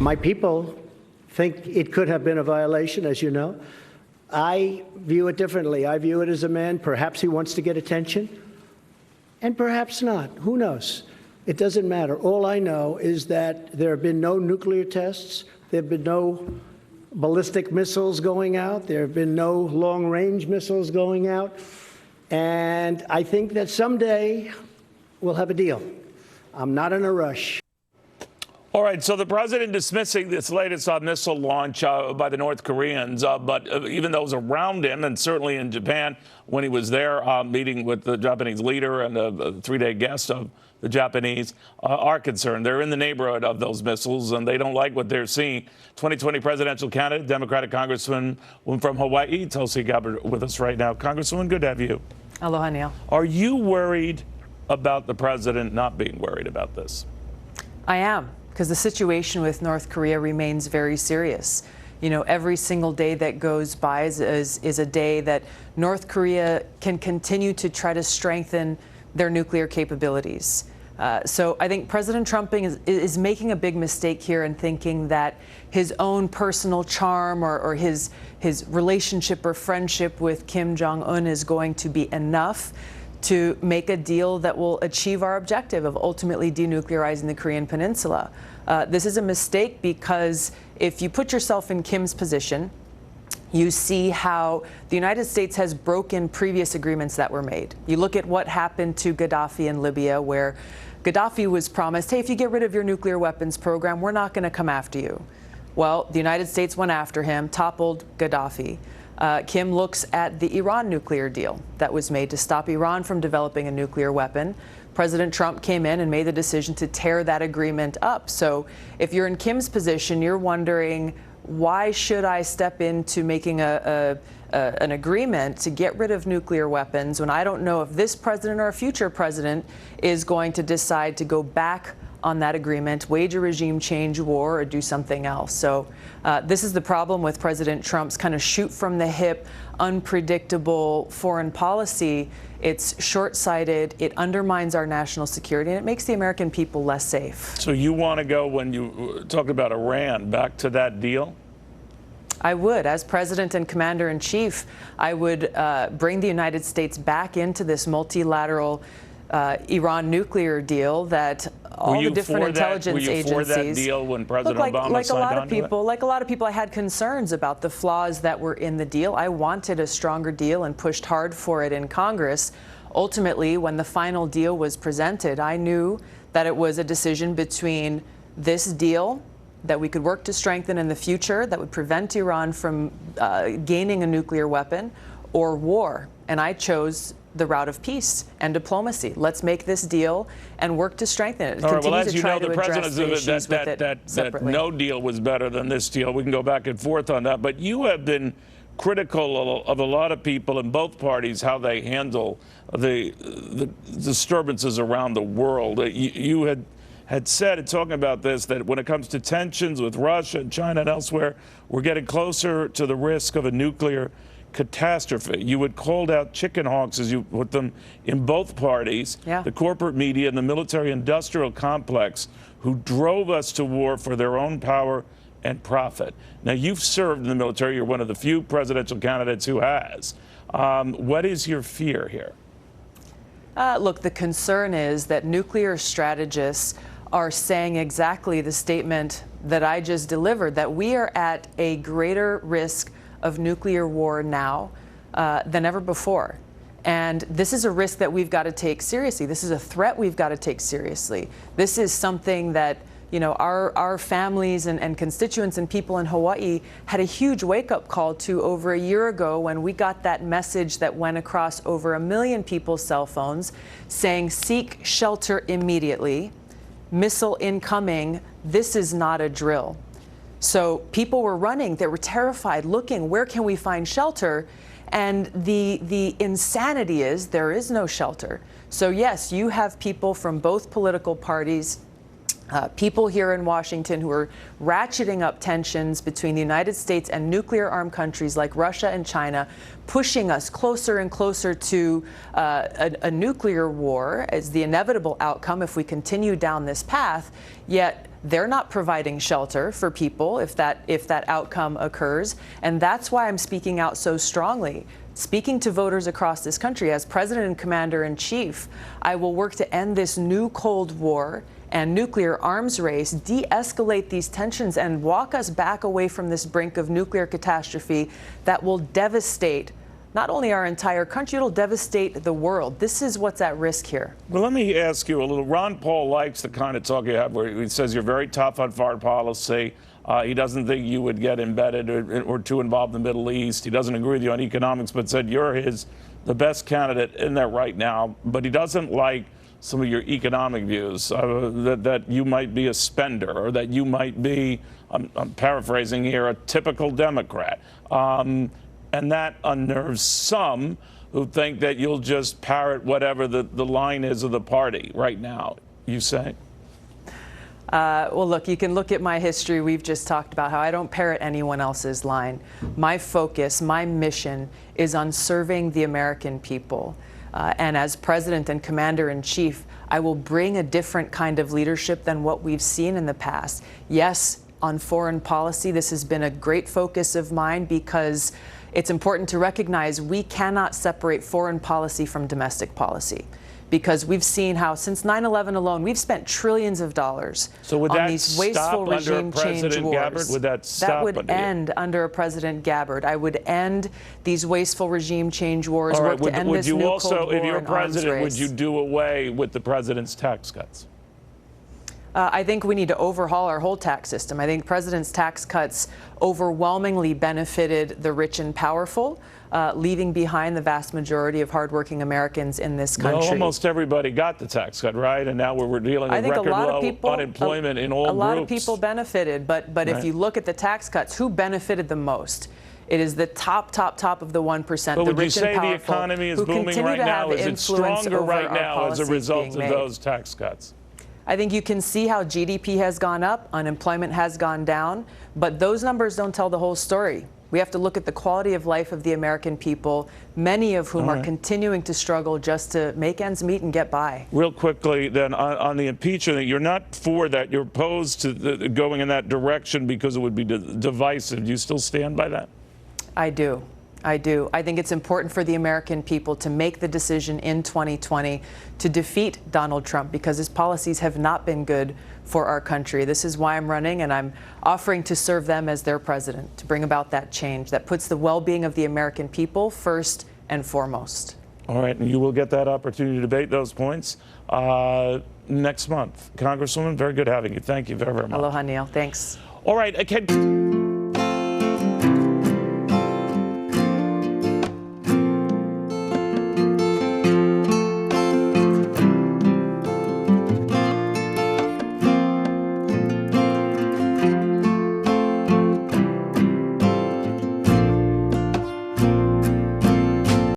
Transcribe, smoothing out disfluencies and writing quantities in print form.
My people think it could have been a violation, as you know. I view it differently. I view it as a man, perhaps he wants to get attention, and perhaps not. Who knows? It doesn't matter. All I know is that there have been no nuclear tests. There have been no ballistic missiles going out. There have been no long-range missiles going out. And I think that someday we'll have a deal. I'm not in a rush. All right, so the president dismissing this latest missile launch by the North Koreans, but even those around him, and certainly in Japan, when he was there meeting with the Japanese leader and a three-day guest of the Japanese, are concerned. They're in the neighborhood of those missiles, and they don't like what they're seeing. 2020 presidential candidate, Democratic Congresswoman from Hawaii, Tulsi Gabbard, with us right now. Congresswoman, good to have you. Aloha, Neil. Are you worried about the president not being worried about this? I am, because the situation with North Korea remains very serious. You know, every single day that goes by is a day that North Korea can continue to try to strengthen their nuclear capabilities. So I think President Trump is making a big mistake here in thinking that his own personal charm or his relationship or friendship with Kim Jong-un is going to be enough to make a deal that will achieve our objective of ultimately denuclearizing the Korean Peninsula. This is a mistake because if you put yourself in Kim's position, you see how the United States has broken previous agreements that were made. You look at what happened to Gaddafi in Libya, where Gaddafi was promised, hey, if you get rid of your nuclear weapons program, we're not going to come after you. Well, the United States went after him, toppled Gaddafi. Kim looks at the Iran nuclear deal that was made to stop Iran from developing a nuclear weapon. President Trump came in and made the decision to tear that agreement up. So if you're in Kim's position, you're wondering, why should I step into making an agreement to get rid of nuclear weapons when I don't know if this president or a future president is going to decide to go back on that agreement, wage a regime change war, or do something else? So this is the problem with President Trump's kind of shoot from the hip, unpredictable foreign policy. It's short-sighted, it undermines our national security, and it makes the American people less safe. So you want to go, when you talk about Iran, back to that deal? I would. As President and Commander-in-Chief, I would bring the United States back into this multilateral Iran nuclear deal that all the different intelligence agencies. Were you for that deal when President Obama signed on to it? Like a lot of people, I had concerns about the flaws that were in the deal. I wanted a stronger deal and pushed hard for it in Congress. Ultimately, when the final deal was presented, I knew that it was a decision between this deal that we could work to strengthen in the future that would prevent Iran from gaining a nuclear weapon, or war. And I chose the route of peace and diplomacy. Let's make this deal and work to strengthen it. All right, well, as you know, the president said that no deal was better than this deal. We can go back and forth on that. But you have been critical of a lot of people in both parties, how they handle the disturbances around the world. You had said, in talking about this, that when it comes to tensions with Russia and China and elsewhere, we're getting closer to the risk of a nuclear catastrophe. You had called out Chickenhawks, as you put them, in both parties, the corporate media and the military-industrial complex, who drove us to war for their own power and profit. Now, you've served in the military. You're one of the few presidential candidates who has. What is your fear here? Look, the concern is that nuclear strategists are saying exactly the statement that I just delivered, that we are at a greater risk of nuclear war now than ever before. And this is a risk that we've got to take seriously. This is a threat we've got to take seriously. This is something that, you know, our families and constituents and people in Hawaii had a huge wake-up call to over a year ago when we got that message that went across over 1 million people's cell phones saying, seek shelter immediately, missile incoming, this is not a drill. So people were running, they were terrified, looking, where can we find shelter? And the insanity is there is no shelter. So yes, you have people from both political parties people here in Washington who are ratcheting up tensions between the United States and nuclear-armed countries like Russia and China, pushing us closer and closer to a nuclear war as the inevitable outcome if we continue down this path, yet they're not providing shelter for people if that outcome occurs. And that's why I'm speaking out so strongly. Speaking to voters across this country, as President and Commander-in-Chief, I will work to end this new Cold War and nuclear arms race, de-escalate these tensions, and walk us back away from this brink of nuclear catastrophe that will devastate not only our entire country, it'll devastate the world. This is what's at risk here. Well, let me ask you a little. Ron Paul likes the kind of talk you have where he says you're very tough on foreign policy. He doesn't think you would get embedded or too involved in the Middle East. He doesn't agree with you on economics, but said you're the best candidate in there right now. But he doesn't like some of your economic views, that you might be a spender or that you might be, I'm paraphrasing here, a typical Democrat. And that unnerves some who think that you'll just parrot whatever the line is of the party right now, you say? Well, look, you can look at my history. We've just talked about how I don't parrot anyone else's line. My focus, my mission is on serving the American people. And as President and Commander-in-Chief, I will bring a different kind of leadership than what we've seen in the past. Yes, on foreign policy, this has been a great focus of mine because it's important to recognize we cannot separate foreign policy from domestic policy. Because we've seen how since 9/11 alone, we've spent trillions of dollars on these wasteful regime change wars. Gabbard? Would that stop? That would end under a President Gabbard. I would end these wasteful regime change wars. All right. Work to end this new Cold War if you're and arms president, would race. you do away with the president's tax cuts? I think we need to overhaul our whole tax system. I think the president's tax cuts overwhelmingly benefited the rich and powerful, leaving behind the vast majority of hardworking Americans in this country. Well, almost everybody got the tax cut, right? And now we're dealing with record low unemployment in all groups. A lot of people benefited, but right. If you look at the tax cuts, who benefited the most? It is the top of the 1%, but the would you rich and say powerful, the economy is who booming continue right to now? have Is it influence stronger over right our now as a policies result being of made. those tax cuts? I think you can see how GDP has gone up, unemployment has gone down, but those numbers don't tell the whole story. We have to look at the quality of life of the American people, many of whom are continuing to struggle just to make ends meet and get by. Real quickly, then, on the impeachment, you're not for that. You're opposed to going in that direction because it would be divisive. Do you still stand by that? I do. I do. I think it's important for the American people to make the decision in 2020 to defeat Donald Trump because his policies have not been good for our country. This is why I'm running, and I'm offering to serve them as their president, to bring about that change that puts the well-being of the American people first and foremost. All right, and you will get that opportunity to debate those points next month. Congresswoman, very good having you. Thank you very, very much. Aloha, Neil. Thanks. All right,